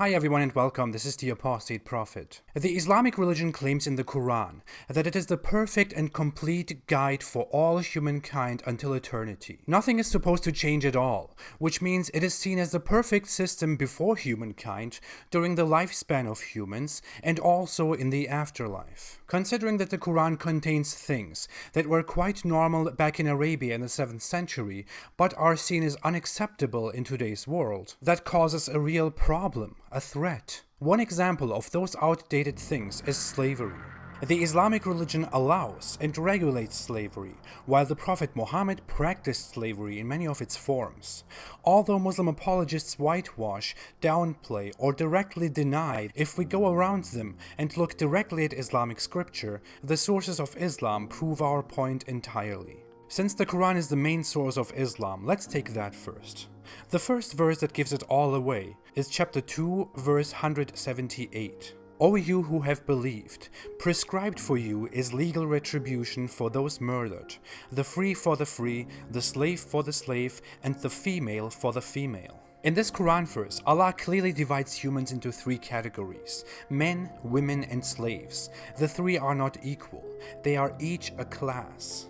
Hi everyone and welcome, this is the Apostate Prophet. The Islamic religion claims in the Quran that it is the perfect and complete guide for all humankind until eternity. Nothing is supposed to change at all, which means it is seen as the perfect system before humankind, during the lifespan of humans, and also in the afterlife. Considering that the Quran contains things that were quite normal back in Arabia in the 7th century, but are seen as unacceptable in today's world, that causes a real problem. A threat. One example of those outdated things is slavery. The Islamic religion allows and regulates slavery, while the Prophet Mohammed practiced slavery in many of its forms. Although Muslim apologists whitewash, downplay, or directly deny, if we go around them and look directly at Islamic scripture, the sources of Islam prove our point entirely. Since the Quran is the main source of Islam, let's take that first. The first verse that gives it all away is chapter 2, verse 178. O you who have believed, prescribed for you is legal retribution for those murdered, the free for the free, the slave for the slave, and the female for the female. In this Quran verse, Allah clearly divides humans into three categories: men, women, and slaves. The three are not equal, they are each a class.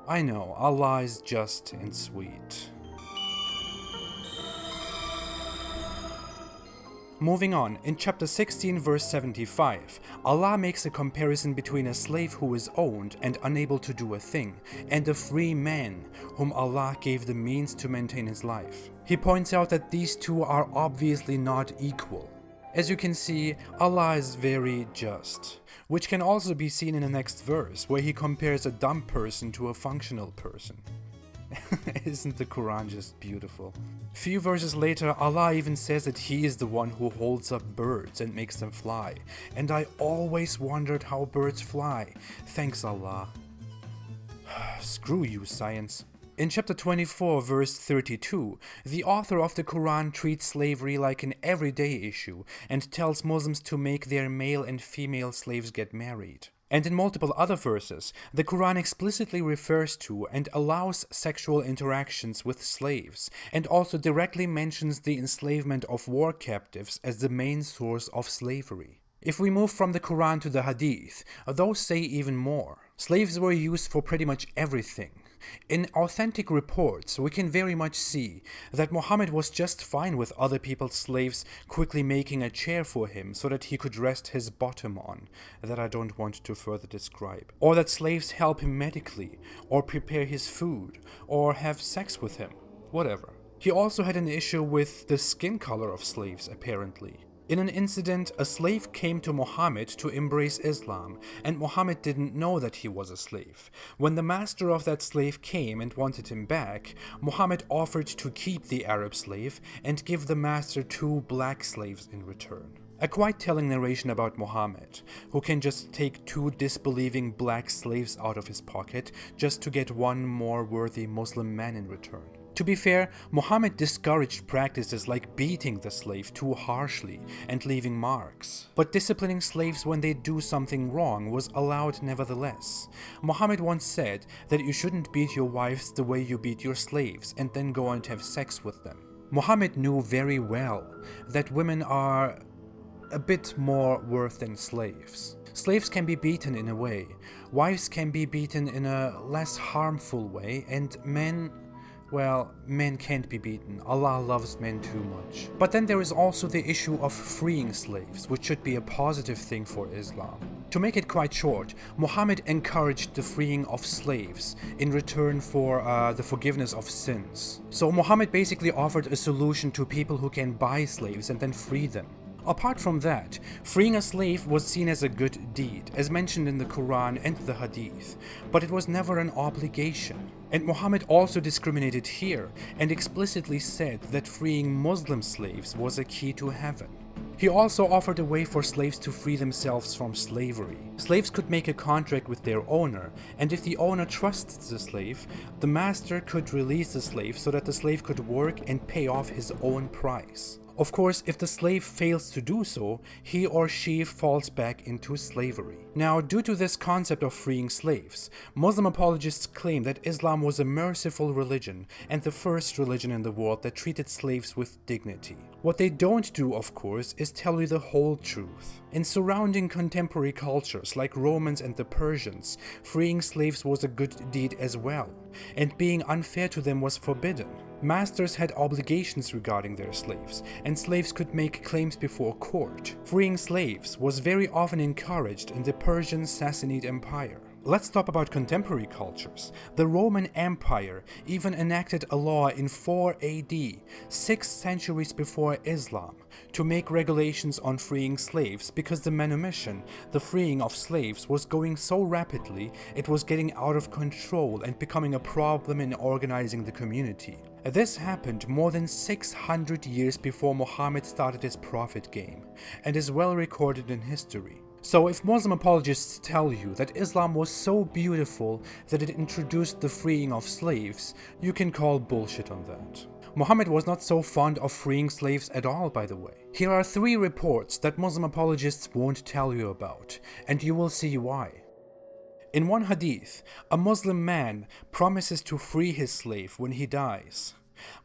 I know, Allah is just and sweet. Moving on, in chapter 16 verse 75, Allah makes a comparison between a slave who is owned and unable to do a thing, and a free man whom Allah gave the means to maintain his life. He points out that these two are obviously not equal. As you can see, Allah is very just, which can also be seen in the next verse, where he compares a dumb person to a functional person. Isn't the Quran just beautiful? Few verses later, Allah even says that He is the one who holds up birds and makes them fly. And I always wondered how birds fly. Thanks, Allah. Screw you, science. In chapter 24, verse 32, the author of the Quran treats slavery like an everyday issue and tells Muslims to make their male and female slaves get married. And in multiple other verses, the Quran explicitly refers to and allows sexual interactions with slaves, and also directly mentions the enslavement of war captives as the main source of slavery. If we move from the Quran to the Hadith, those say even more. Slaves were used for pretty much everything. In authentic reports, we can very much see that Muhammad was just fine with other people's slaves quickly making a chair for him so that he could rest his bottom on, that I don't want to further describe. Or that slaves help him medically, or prepare his food, or have sex with him, whatever. He also had an issue with the skin color of slaves, apparently. In an incident, a slave came to Muhammad to embrace Islam, and Muhammad didn't know that he was a slave. When the master of that slave came and wanted him back, Muhammad offered to keep the Arab slave and give the master 2 black slaves in return. A quite telling narration about Muhammad, who can just take 2 disbelieving black slaves out of his pocket just to get 1 more worthy Muslim man in return. To be fair, Muhammad discouraged practices like beating the slave too harshly and leaving marks. But disciplining slaves when they do something wrong was allowed nevertheless. Muhammad once said that you shouldn't beat your wives the way you beat your slaves and then go and have sex with them. Muhammad knew very well that women are a bit more worth than slaves. Slaves can be beaten in a way, wives can be beaten in a less harmful way, and men can't be beaten. Allah loves men too much. But then there is also the issue of freeing slaves, which should be a positive thing for Islam. To make it quite short, Muhammad encouraged the freeing of slaves in return for the forgiveness of sins. So Muhammad basically offered a solution to people who can buy slaves and then free them. Apart from that, freeing a slave was seen as a good deed, as mentioned in the Quran and the Hadith, but it was never an obligation. And Muhammad also discriminated here and explicitly said that freeing Muslim slaves was a key to heaven. He also offered a way for slaves to free themselves from slavery. Slaves could make a contract with their owner, and if the owner trusts the slave, the master could release the slave so that the slave could work and pay off his own price. Of course, if the slave fails to do so, he or she falls back into slavery. Now, due to this concept of freeing slaves, Muslim apologists claim that Islam was a merciful religion and the first religion in the world that treated slaves with dignity. What they don't do, of course, is tell you the whole truth. In surrounding contemporary cultures like Romans and the Persians, freeing slaves was a good deed as well, and being unfair to them was forbidden. Masters had obligations regarding their slaves, and slaves could make claims before court. Freeing slaves was very often encouraged in the Persian Sassanid Empire. Let's talk about contemporary cultures. The Roman Empire even enacted a law in 4 AD, 6 centuries before Islam, to make regulations on freeing slaves because the manumission, the freeing of slaves, was going so rapidly it was getting out of control and becoming a problem in organizing the community. This happened more than 600 years before Mohammed started his prophet game, and is well recorded in history. So if Muslim apologists tell you that Islam was so beautiful that it introduced the freeing of slaves, you can call bullshit on that. Muhammad was not so fond of freeing slaves at all, by the way. Here are 3 reports that Muslim apologists won't tell you about, and you will see why. In one hadith, a Muslim man promises to free his slave when he dies.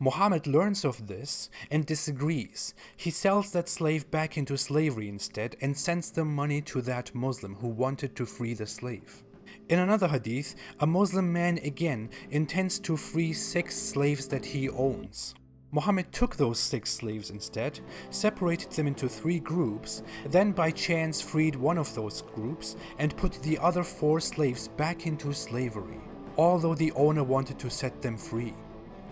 Muhammad learns of this and disagrees. He sells that slave back into slavery instead and sends the money to that Muslim who wanted to free the slave. In another hadith, a Muslim man again intends to free 6 slaves that he owns. Muhammad took those 6 slaves instead, separated them into 3 groups, then by chance freed one of those groups and put the other 4 slaves back into slavery, although the owner wanted to set them free.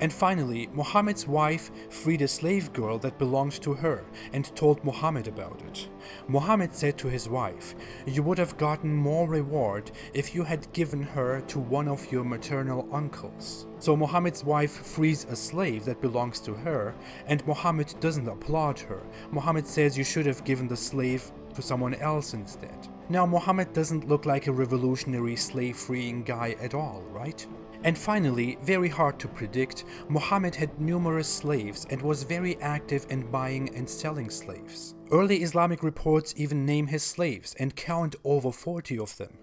And finally, Muhammad's wife freed a slave girl that belonged to her and told Muhammad about it. Muhammad said to his wife, "You would have gotten more reward if you had given her to one of your maternal uncles." So Muhammad's wife frees a slave that belongs to her, and Muhammad doesn't applaud her. Muhammad says you should have given the slave to someone else instead. Now Muhammad doesn't look like a revolutionary slave-freeing guy at all, right? And finally, very hard to predict, Muhammad had numerous slaves and was very active in buying and selling slaves. Early Islamic reports even name his slaves and count over 40 of them.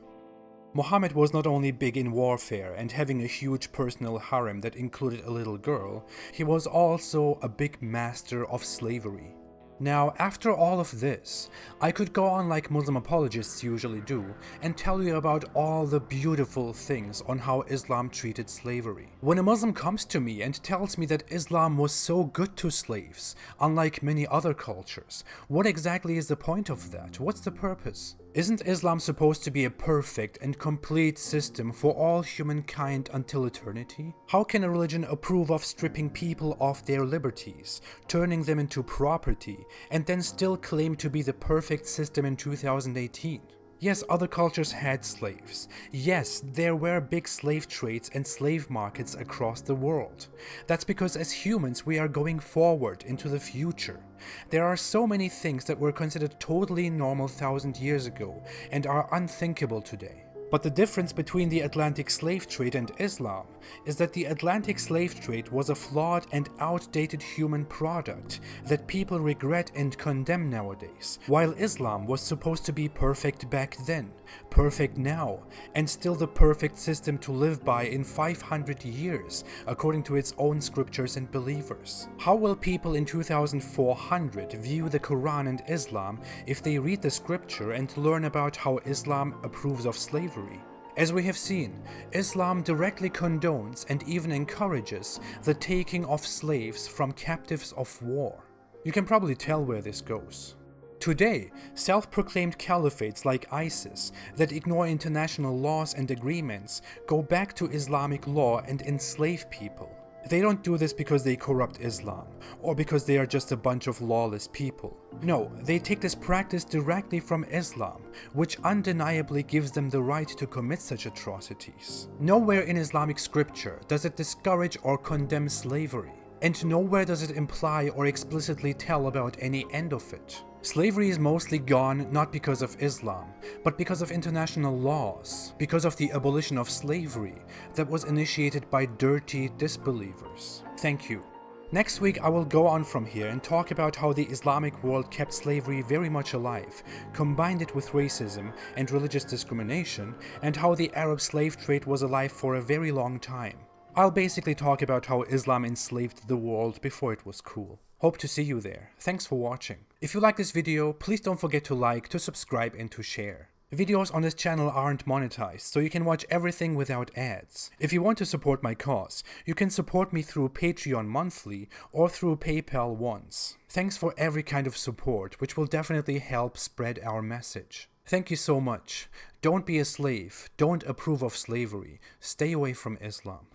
Muhammad was not only big in warfare and having a huge personal harem that included a little girl, he was also a big master of slavery. Now, after all of this, I could go on like Muslim apologists usually do and tell you about all the beautiful things on how Islam treated slavery. When a Muslim comes to me and tells me that Islam was so good to slaves, unlike many other cultures, what exactly is the point of that? What's the purpose? Isn't Islam supposed to be a perfect and complete system for all humankind until eternity? How can a religion approve of stripping people of their liberties, turning them into property, and then still claim to be the perfect system in 2018? Yes, other cultures had slaves. Yes, there were big slave trades and slave markets across the world. That's because as humans we are going forward into the future. There are so many things that were considered totally normal 1,000 years ago and are unthinkable today. But the difference between the Atlantic slave trade and Islam is that the Atlantic slave trade was a flawed and outdated human product that people regret and condemn nowadays, while Islam was supposed to be perfect back then, perfect now, and still the perfect system to live by in 500 years, according to its own scriptures and believers. How will people in 2400 view the Quran and Islam if they read the scripture and learn about how Islam approves of slavery? As we have seen, Islam directly condones and even encourages the taking of slaves from captives of war. You can probably tell where this goes. Today, self-proclaimed caliphates like ISIS that ignore international laws and agreements go back to Islamic law and enslave people. They don't do this because they corrupt Islam, or because they are just a bunch of lawless people. No, they take this practice directly from Islam, which undeniably gives them the right to commit such atrocities. Nowhere in Islamic scripture does it discourage or condemn slavery, and nowhere does it imply or explicitly tell about any end of it. Slavery is mostly gone not because of Islam, but because of international laws, because of the abolition of slavery that was initiated by dirty disbelievers. Thank you. Next week I will go on from here and talk about how the Islamic world kept slavery very much alive, combined it with racism and religious discrimination, and how the Arab slave trade was alive for a very long time. I'll basically talk about how Islam enslaved the world before it was cool. Hope to see you there. Thanks for watching. If you like this video, please don't forget to like, to subscribe, and to share. Videos on this channel aren't monetized, so you can watch everything without ads. If you want to support my cause, you can support me through Patreon monthly or through PayPal once. Thanks for every kind of support, which will definitely help spread our message. Thank you so much. Don't be a slave. Don't approve of slavery. Stay away from Islam.